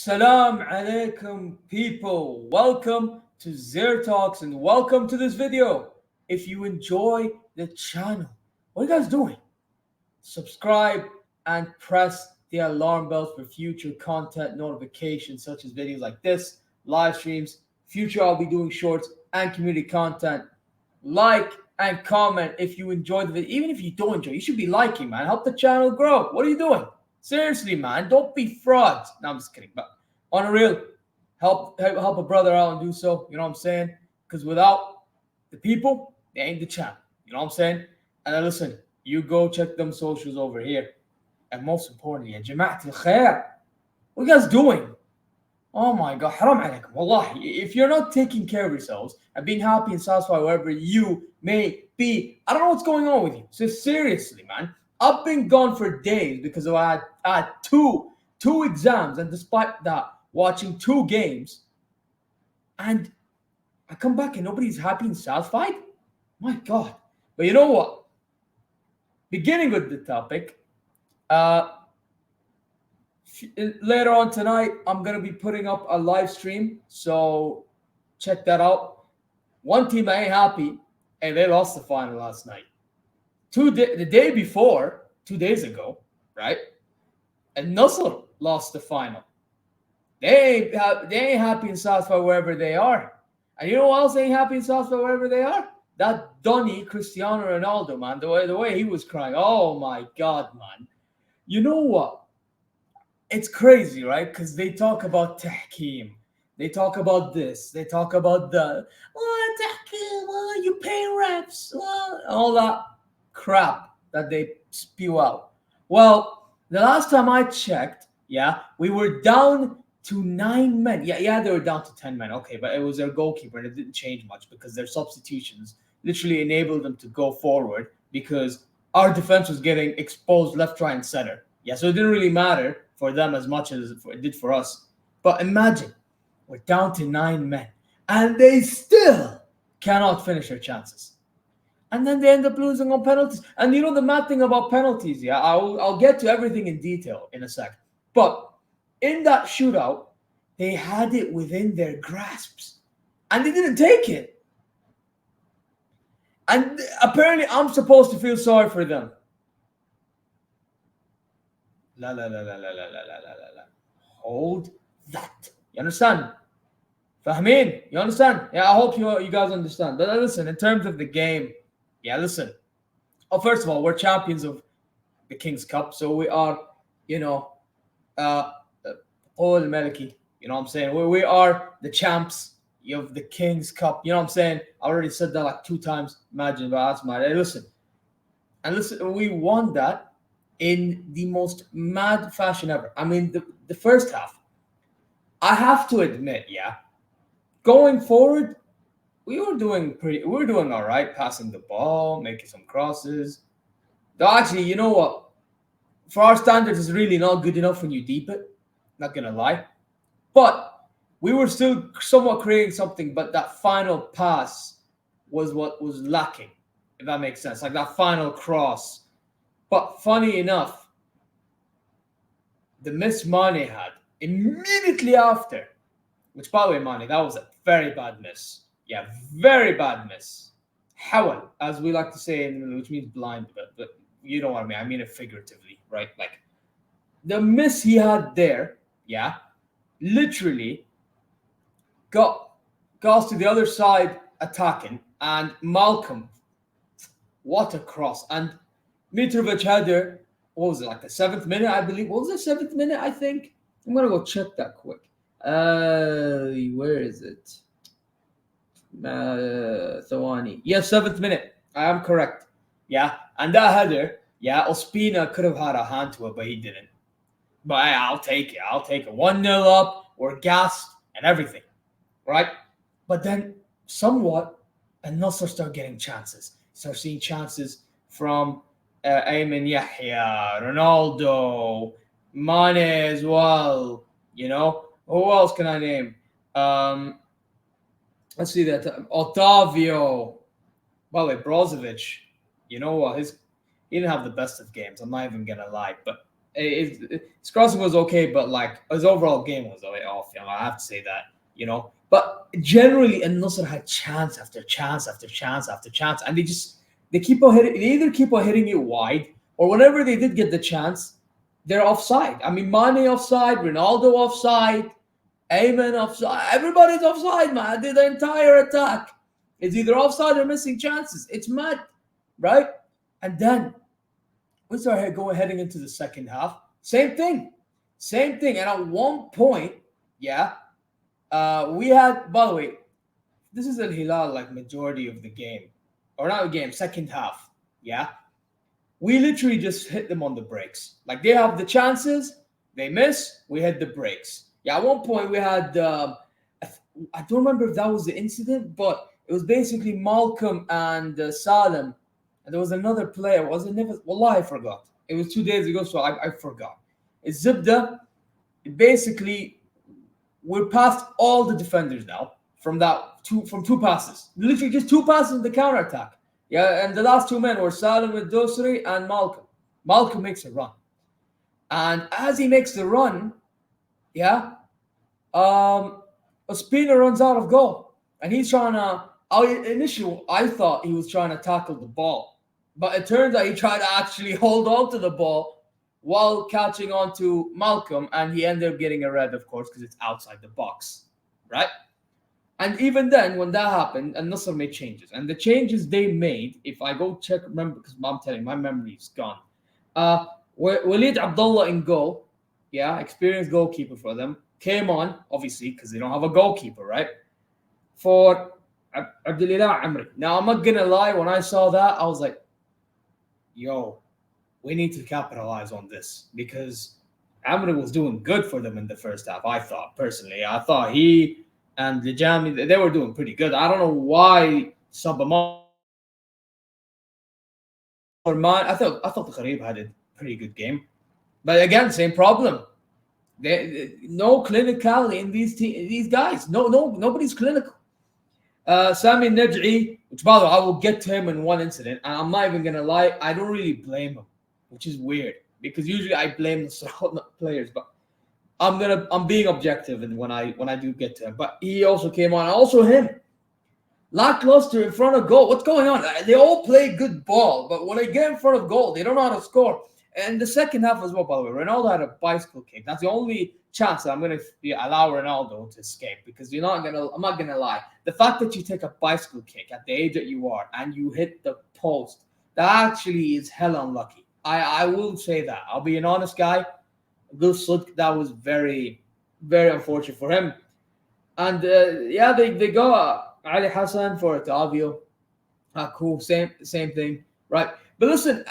Salam alaikum, people. Welcome to ZeerTalks and welcome to this video. If you enjoy the channel, what are you guys doing? Subscribe and press the alarm bells for future content notifications, such as videos like this, live streams. Future, I'll be doing shorts and community content. Like and comment if you enjoyed the video. Even if you don't enjoy, you should be liking, man. Help the channel grow. What are you doing? Seriously, man, don't be frauds. No, I'm just kidding. But on a real, help a brother out and do so. You know what I'm saying? Because without the people, they ain't the channel. You know what I'm saying? And then listen, you go check them socials over here. And most importantly, ya Jama'at al-Khair, what are you guys doing? Oh my God, haram alaikum. Wallahi, if you're not taking care of yourselves and being happy and satisfied wherever you may be, I don't know what's going on with you. So seriously, man, I've been gone for days because I had two exams, and despite that, watching two games, and I come back and nobody's happy and satisfied. My God. But you know what? Beginning with the topic, later on tonight, I'm going to be putting up a live stream. So check that out. One team I ain't happy, and they lost the final last night. The day before, 2 days ago, right? And Nassr lost the final. They ain't happy and satisfied wherever they are. And you know what else ain't happy and satisfied wherever they are? That Donny Cristiano Ronaldo, man. The way he was crying. Oh my God, man. You know what? It's crazy, right? Because they talk about tahkeem. They talk about this. They talk about the tahkeem. You pay refs. All that crap that they spew out. Well, the last time I checked, we were down to 9 men. Yeah, they were down to 10 men. Okay, but it was their goalkeeper, and it didn't change much because their substitutions literally enabled them to go forward because our defense was getting exposed left, right, and center. Yeah, so it didn't really matter for them as much as it did for us. But imagine, we're down to 9 men, and they still cannot finish their chances. And then they end up losing on penalties. And you know the mad thing about penalties, I'll get to everything in detail in a sec. But in that shootout, they had it within their grasps. And they didn't take it. And apparently I'm supposed to feel sorry for them. La. Hold that. You understand? Fahmeen? You understand? Yeah, I hope you guys understand. But listen, in terms of the game, listen. Oh, first of all, we're champions of the King's Cup, so we are, all Meliki. You know what I'm saying? We are the champs of the King's Cup. You know what I'm saying? I already said that like 2 times. Imagine, but that's my. Hey, listen, we won that in the most mad fashion ever. I mean, the first half, I have to admit, going forward, we were doing all right, passing the ball, making some crosses. Though actually, you know what? For our standards, it's really not good enough when you deep it. Not gonna lie. But we were still somewhat creating something, but that final pass was what was lacking, if that makes sense. Like that final cross. But funny enough, the miss Mane had immediately after, which by the way, Mane, that was a very bad miss. Yeah, very bad miss. Hawal, as we like to say, which means blind, but you know what I mean. I mean it figuratively, right? Like the miss he had there, literally got us to the other side attacking, and Malcolm, what a cross! And Mitrovic header, what was it, like the 7th minute, I believe? What was the 7th minute, I think? I'm gonna go check that quick. Where is it? Thawani. Yeah, 7th minute. I am correct. Yeah, and that header, Ospina could have had a hand to it, but he didn't. But I'll take it. 1-0 up, we're gassed and everything, right? But then somewhat, and Nassr start getting chances. Start seeing chances from Ayman Yahya, Ronaldo, Mane as well. You know, who else can I name? Let's see that Otavio. By the way, Brozovic. You know what? He didn't have the best of games. I'm not even gonna lie, but His crossing was okay, but like his overall game was a bit off. I have to say that. But generally, and Nasr had chance after chance after chance after chance, and they keep on hitting. They either keep on hitting it wide, or whenever they did get the chance, they're offside. I mean, Mane offside, Ronaldo offside, Ayman offside. Everybody's offside, man. The entire attack is either offside or missing chances. It's mad, right? And then we start heading into the second half. Same thing, same thing. And at one point, yeah, we had. By the way, this is Al Hilal like majority of the game, or not the game, second half. Yeah, we literally just hit them on the brakes. Like they have the chances, they miss, we hit the brakes. Yeah, at one point we had. I don't remember if that was the incident, but it was basically Malcolm and Salim, and there was another player. Was it never? Wallah, I forgot. It was 2 days ago, so I forgot. It's Zibda. Basically, we're past all the defenders now from two passes. Literally just two passes in the counter attack. Yeah, and the last two men were Salim with Dosri and Malcolm. Malcolm makes a run. And as he makes the run, yeah, Ospina runs out of goal. And he's trying to initially I thought he was trying to tackle the ball. But it turns out he tried to actually hold on to the ball while catching on to Malcolm, and he ended up getting a red, of course, because it's outside the box, right? And even then, when that happened, and Nassr made changes, and the changes they made, if I go check, remember, because I'm telling you, my memory is gone. Walid Abdullah in goal, yeah, experienced goalkeeper for them, came on, obviously, because they don't have a goalkeeper, right? For Abdullah Amri. Now, I'm not going to lie, when I saw that, I was like, yo, we need to capitalize on this, because Amri was doing good for them in the first half, I thought, personally. I thought he and the Jami, they were doing pretty good. I don't know why Sabah or Man. I thought the Kharib had a pretty good game, but again, same problem. No clinicality in these guys. Nobody's clinical. Sami Naj'i, which by the way, I will get to him in one incident, and I'm not even gonna lie, I don't really blame him, which is weird because usually I blame the players, but I'm being objective, and when I do get to him, but he also came on, also him, lackluster in front of goal. What's going on? They all play good ball, but when they get in front of goal, they don't know how to score. And the second half as well, by the way, Ronaldo had a bicycle kick. That's the only chance that I'm going to allow Ronaldo to escape, because I'm not going to lie. The fact that you take a bicycle kick at the age that you are and you hit the post, that actually is hell unlucky. I will say that. I'll be an honest guy. That was very, very unfortunate for him. And they go Ali Hassan for Tavio. Cool, same thing, right? But listen,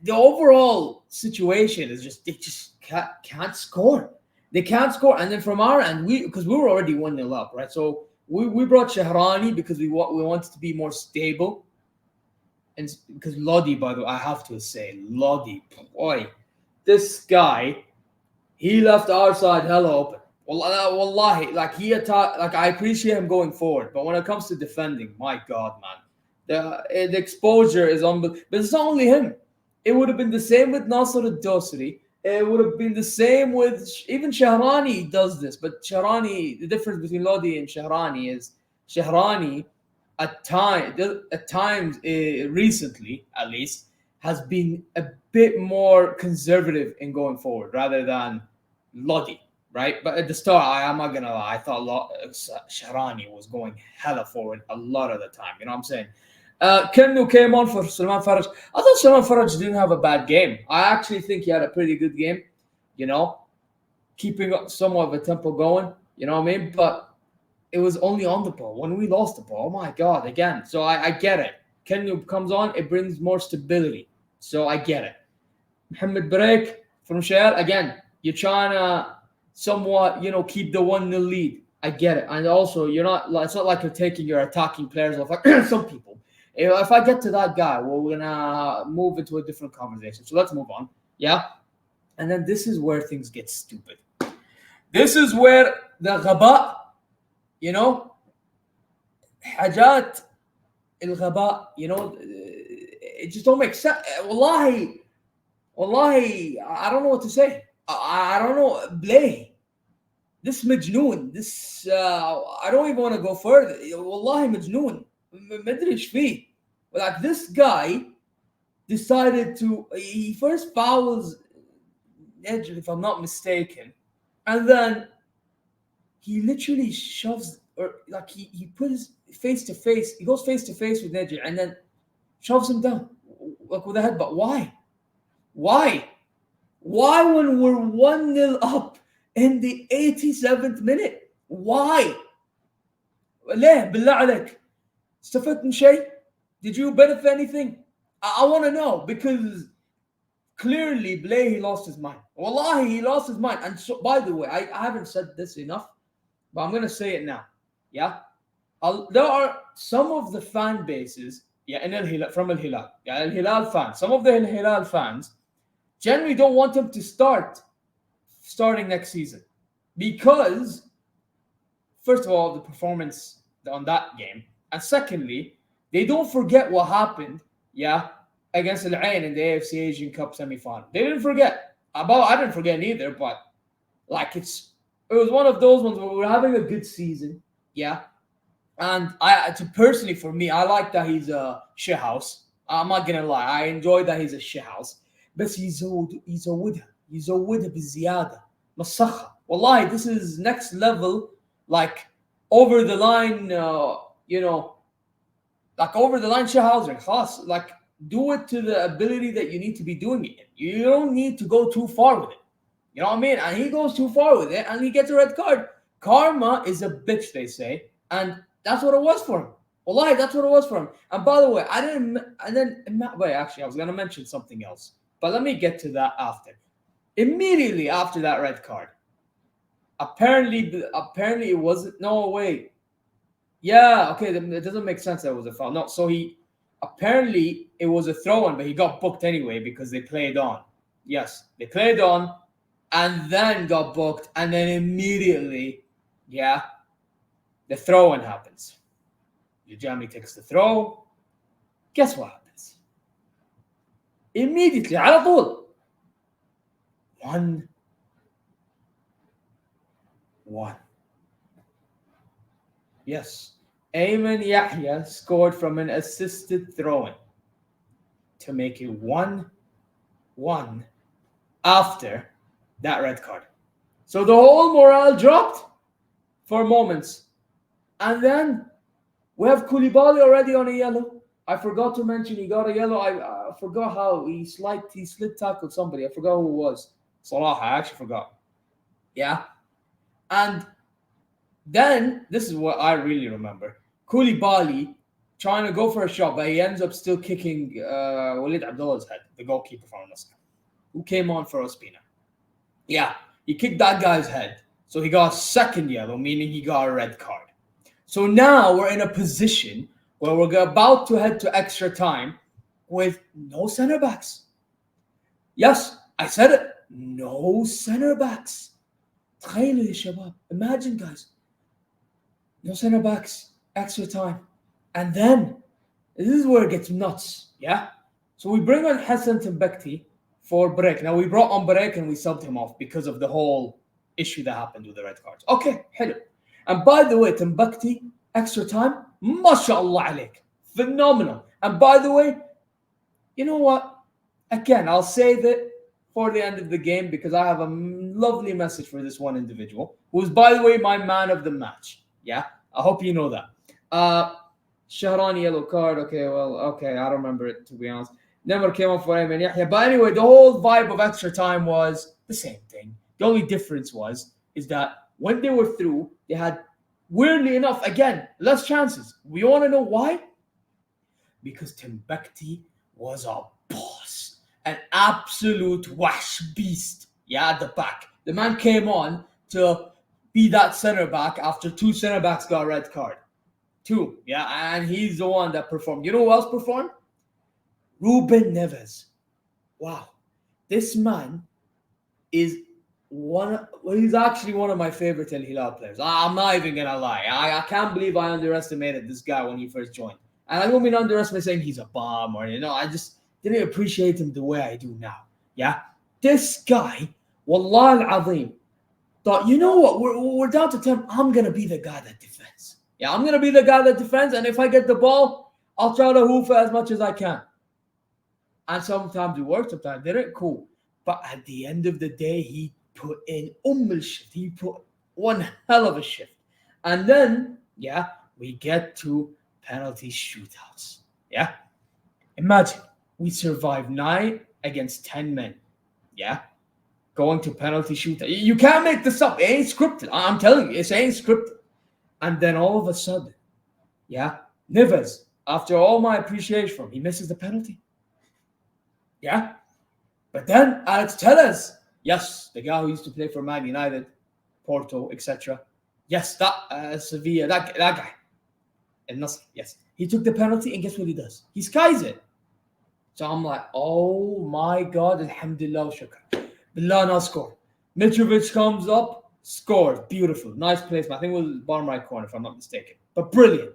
the overall situation is just they just can't score. They can't score, and then from our end, because we were already 1-0 up, right? So we brought Shahrani because we wanted to be more stable, and because Lodi, by the way, I have to say, Lodi, boy, this guy, he left our side hella open. Wallahi, like he attacked. Like I appreciate him going forward, but when it comes to defending, my God, man, the exposure is unbelievable. But it's not only him. It would have been the same with Nassr al-Dosri. It would have been the same with even Shahrani does this. But Shahrani, the difference between Lodi and Shahrani is Shahrani at times recently at least has been a bit more conservative in going forward rather than Lodi, right? But at the start, I'm not gonna lie, I thought Shahrani was going hella forward a lot of the time. You know what I'm saying? Kennu came on for Salman Faraj. I thought Salman Faraj didn't have a bad game. I actually think he had a pretty good game, keeping up somewhat of a tempo going, you know what I mean? But it was only on the ball. When we lost the ball, oh my God, again. So I get it. Kennu comes on, it brings more stability. So I get it. Mohamed Break from Share, again, you're trying to somewhat, keep the 1-0 lead. I get it. And also, it's not like you're taking your attacking players off like some people. If I get to that guy, well, we're going to move into a different conversation. So let's move on. Yeah? And then this is where things get stupid. This is where the ghaba, حاجات الغباء, it just don't make sense. Wallahi, Wallahi, I don't know what to say. I don't know. Blay. This majnoon. This I don't even want to go further. Wallahi majnoon. مدري ايش فيه. Like this guy decided to. He first fouls Edge, if I'm not mistaken, and then he literally shoves, or like he put his face to face. He goes face to face with Neji and then shoves him down like with a headbutt. Why? Why? Why when we're 1-0 up in the 87th minute? Why? ليه بالله عليك استفدت من شيء? Did you benefit anything? I want to know because clearly Blay he lost his mind. Wallahi he lost his mind. And so by the way, I haven't said this enough, but I'm gonna say it now. Yeah, there are some of the fan bases. Yeah, in Al Hilal, from Al Hilal. Yeah, Al Hilal fans. Some of the Al Hilal fans generally don't want him to starting next season because, first of all, the performance on that game, and secondly, they don't forget what happened. Yeah, against Al Ain in the AFC Asian Cup semi-final. They didn't forget. I didn't forget either, but like it was one of those ones where we're having a good season. Yeah, and personally for me, I like that he's a shit house. I'm not gonna lie, I enjoy that he's a shit house. But he's a wida بالزيادة مسخة. Wallahi, this is next level, like over the line, like over the line shit housing. خلاص, like do it to the ability that you need to be doing it. You don't need to go too far with it. You know what I mean? And he goes too far with it and he gets a red card. Karma is a bitch, they say. And that's what it was for him. Wallahi, that's what it was for him. And by the way, wait, actually, I was going to mention something else. But let me get to that after. Immediately after that red card, apparently it wasn't, no, wait. Yeah, okay, it doesn't make sense that it was a foul. No, so apparently it was a throw-in, but he got booked anyway because they played on. Yes, they played on and then got booked, and then immediately, yeah, the throw-in happens. Jamie takes the throw. Guess what happens? Immediately, على طول. 1-1. Yes, Ayman Yahya scored from an assisted throw-in to make it 1-1 after that red card. So the whole morale dropped for moments. And then we have Koulibaly already on a yellow. I forgot to mention he got a yellow. I forgot how he slid tackled somebody. I forgot who it was. Salah, I actually forgot. Yeah. And then, this is what I really remember. Koulibaly trying to go for a shot, but he ends up still kicking Walid Abdullah's head, the goalkeeper from Nassr, who came on for Ospina. Yeah, he kicked that guy's head. So he got a second yellow, meaning he got a red card. So now we're in a position where we're about to head to extra time with no center backs. Yes, I said it. No center backs. Imagine, guys. No center backs, extra time. And then, this is where it gets nuts. Yeah? So we bring on Hassan Timbukti for break. Now, we brought on break and we subbed him off because of the whole issue that happened with the red cards. Okay, hello. And by the way, Timbukti, extra time, mashallah alaik. Phenomenal. And by the way, you know what? Again, I'll save it for the end of the game because I have a lovely message for this one individual, who is, by the way, my man of the match. Yeah, I hope you know that. Shahran yellow card. Okay, I don't remember it, to be honest. Neymar came off for Ayman Yahya. But anyway, the whole vibe of extra time was the same thing. The only difference is that when they were through, they had, weirdly enough, again, less chances. We want to know why? Because Timbukti was a boss. An absolute wash beast. Yeah, at the back. The man came on to be that center back after two center backs got a red card. 2, yeah, and he's the one that performed. You know who else performed? Ruben Neves. Wow. This man is he's actually one of my favorite Al Hilal players. I'm not even gonna lie. I can't believe I underestimated this guy when he first joined. And I don't mean underestimate saying he's a bomb or I just didn't appreciate him the way I do now. Yeah, this guy, Wallah al-Azim, thought, you know what, we're down to 10. I'm going to be the guy that defends. Yeah, I'm going to be the guy that defends. And if I get the ball, I'll try to hoof it as much as I can. And sometimes it worked, sometimes it didn't. Cool. But at the end of the day, he put in shift. He put one hell of a shift. And then, yeah, we get to penalty shootouts. Yeah. Imagine we survived 9 against 10 men. Yeah. Going to penalty shootout. You can't make this up. It ain't scripted. I'm telling you, it ain't scripted. And then all of a sudden, yeah, Neves, after all my appreciation for him, he misses the penalty. Yeah. But then Alex Telles, yes, the guy who used to play for Man United, Porto, etc. Yes, that Sevilla, that guy. And Nassr, yes. He took the penalty, and guess what he does? He skies it. So I'm like, oh my God, alhamdulillah, shukr. Billah now score. Mitrovic comes up, scores. Beautiful. Nice placement. I think it was bottom right corner, if I'm not mistaken. But brilliant.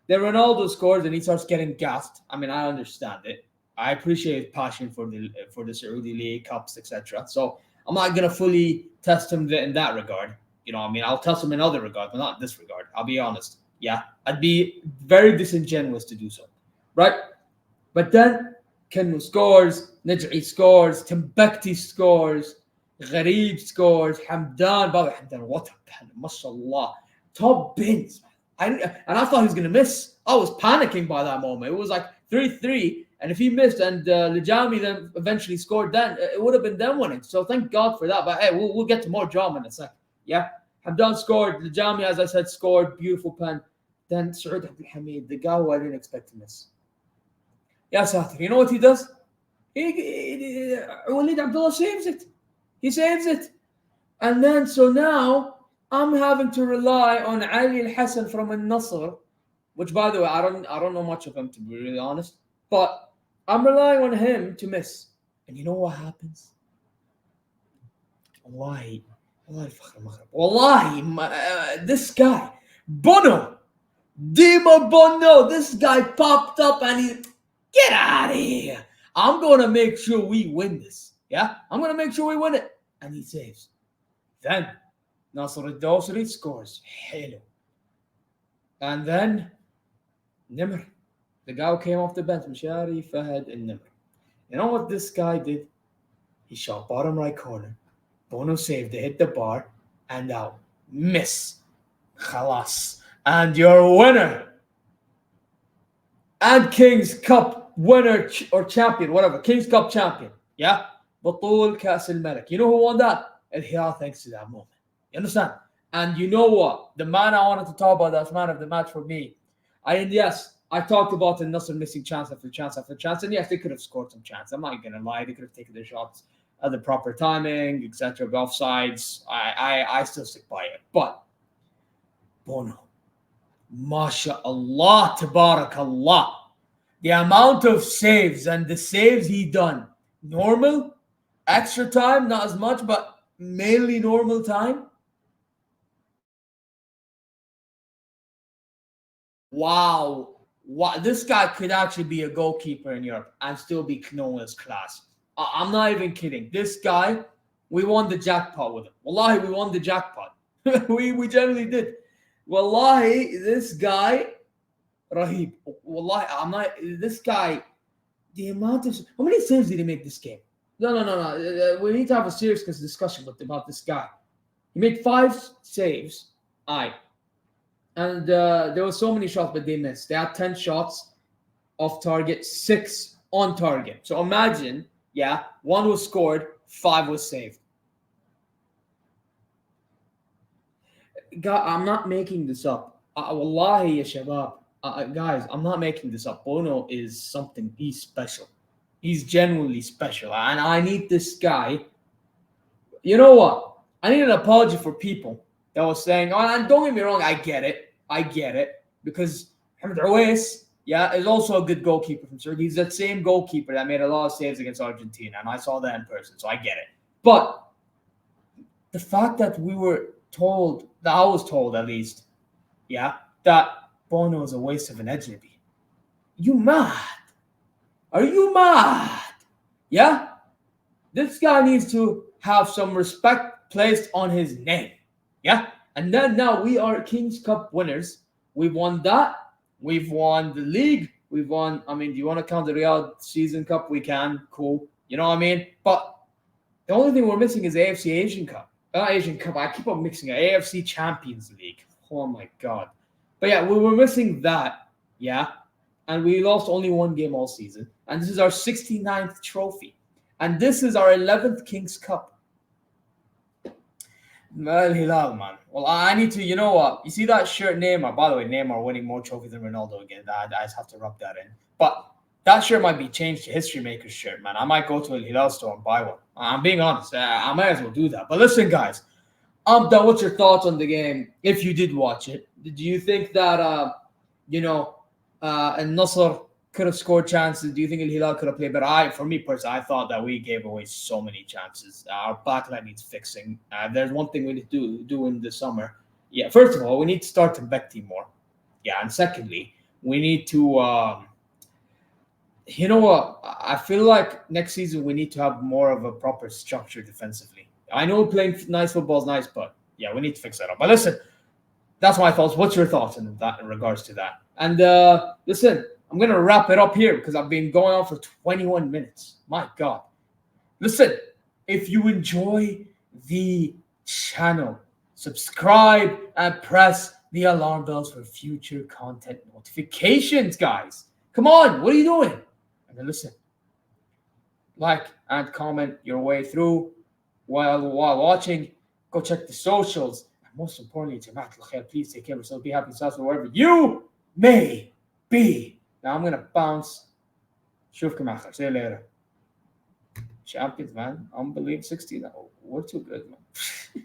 Then Ronaldo scores, and he starts getting gassed. I mean, I understand it. I appreciate his passion for the Saudi League, Cups, etc. So I'm not going to fully test him in that regard. You know what I mean? I'll test him in other regards, but not in this regard. I'll be honest. Yeah, I'd be very disingenuous to do so. Right? But then Kenmu scores, Naj'i scores, Timbuktu scores, Gharib scores, Hamdan, Baba Hamdan, what a pen, mashallah. Top bins. And I thought he was going to miss. I was panicking by that moment. It was like 3-3. And if he missed and Lijami then eventually scored, then it would have been them winning. So thank God for that. But hey, we'll get to more drama in a sec. Yeah, Hamdan scored. Lijami, as I said, scored. Beautiful pen. Then Saud Abdul Hamid, the guy who I didn't expect to miss. Yeah, Satir. You know what he does? Walid Abdullah saves it. He saves it. And then, so now I'm having to rely on Ali Al-Hassan from Nassr, which, by the way, I don't know much of him, to be really honest. But I'm relying on him to miss. And you know what happens? Wallahi, this guy, Bono, Dima Bono, this guy popped up and he, get out of here. I'm going to make sure we win this. Yeah? I'm going to make sure we win it. And he saves. Then, Nassr al-Dawsari scores. Hello. And then, Neymar. The guy who came off the bench, Mshari, Fahad, and Neymar. You know what this guy did? He shot bottom right corner. Bono saved. They hit the bar. And out. Miss. Khalas. And your winner. And King's Cup winner or champion, whatever. King's Cup champion. Yeah? Batul Kas al-Malik. You know who won that? Hilal, thanks to that moment. You understand? And you know what? The man I wanted to talk about, that's man of the match for me. I talked about the Nassr missing chance after chance after chance. And yes, they could have scored some chance. I'm not going to lie. They could have taken their shots at the proper timing, etc. Offsides. I still stick by it. But Bono, MashaAllah, Tabarakallah. The amount of saves and the saves he done. Normal, extra time, not as much, but mainly normal time. Wow. This guy could actually be a goalkeeper in Europe and still be known as class. I'm not even kidding. This guy, we won the jackpot with him. Wallahi, we won the jackpot. we generally did. Wallahi, this guy, Rahib. Wallahi, this guy, the amount of, how many saves did he make this game? No. We need to have a serious discussion about this guy. He made 5 saves. And there were so many shots, but they missed. They had 10 shots off target, 6 on target. So imagine, 1 was scored, 5 was saved. God, I'm not making this up. Wallahi, ya shabab. Guys, I'm not making this up. Bono is something. He's special. He's genuinely special. And I need this guy. You know what? I need an apology for people that was saying, and don't get me wrong, I get it. Because Mohamed Awais, is also a good goalkeeper from Turkey. He's that same goalkeeper that made a lot of saves against Argentina. And I saw that in person, so I get it. But the fact that I was told at least, that Bono is a waste of an Ajnabi. You mad? Are you mad? Yeah? This guy needs to have some respect placed on his name. Yeah? And then now we are Kings Cup winners. We've won that. We've won the league. We've won. I mean, do you want to count the Riyadh season cup? We can. Cool. You know what I mean? But the only thing we're missing is AFC Asian Cup. Not Asian Cup. I keep on mixing it. AFC Champions League. Oh my God. But yeah, we were missing that. Yeah. And we lost only one game all season. And this is our 69th trophy. And this is our 11th Kings Cup. Well, Hilal, man. Well, I need to, you know what? You see that shirt, Neymar? By the way, Neymar winning more trophies than Ronaldo again. I just have to rub that in. But that shirt might be changed to History Maker's shirt, man. I might go to a Hilal store and buy one. I'm being honest. I might as well do that. But listen, guys. I'm done. What's your thoughts on the game? If you did watch it, do you think that, and Nassr could have scored chances? Do you think Al Hilal could have played better? For me personally, I thought that we gave away so many chances. Our backline needs fixing. There's one thing we need to do in the summer. Yeah, first of all, we need to start Mbekti more. Yeah, and secondly, we need to. You know what? I feel like next season we need to have more of a proper structure defensively. I know playing nice football is nice, but yeah, we need to fix that up. But listen, that's my thoughts. What's your thoughts in that in regards to that? And listen, I'm going to wrap it up here because I've been going on for 21 minutes. My God. Listen, if you enjoy the channel, subscribe and press the alarm bells for future content notifications, guys. Come on, what are you doing? And then listen, like and comment your way through while watching. Go check the socials. And most importantly, Jamaat al-Khair, please take care of yourself. Be happy, successful, wherever you may be. Now I'm going to bounce. Shufkum akhir. See you later. Champions, man. Unbelievable. 60. We're too good, man.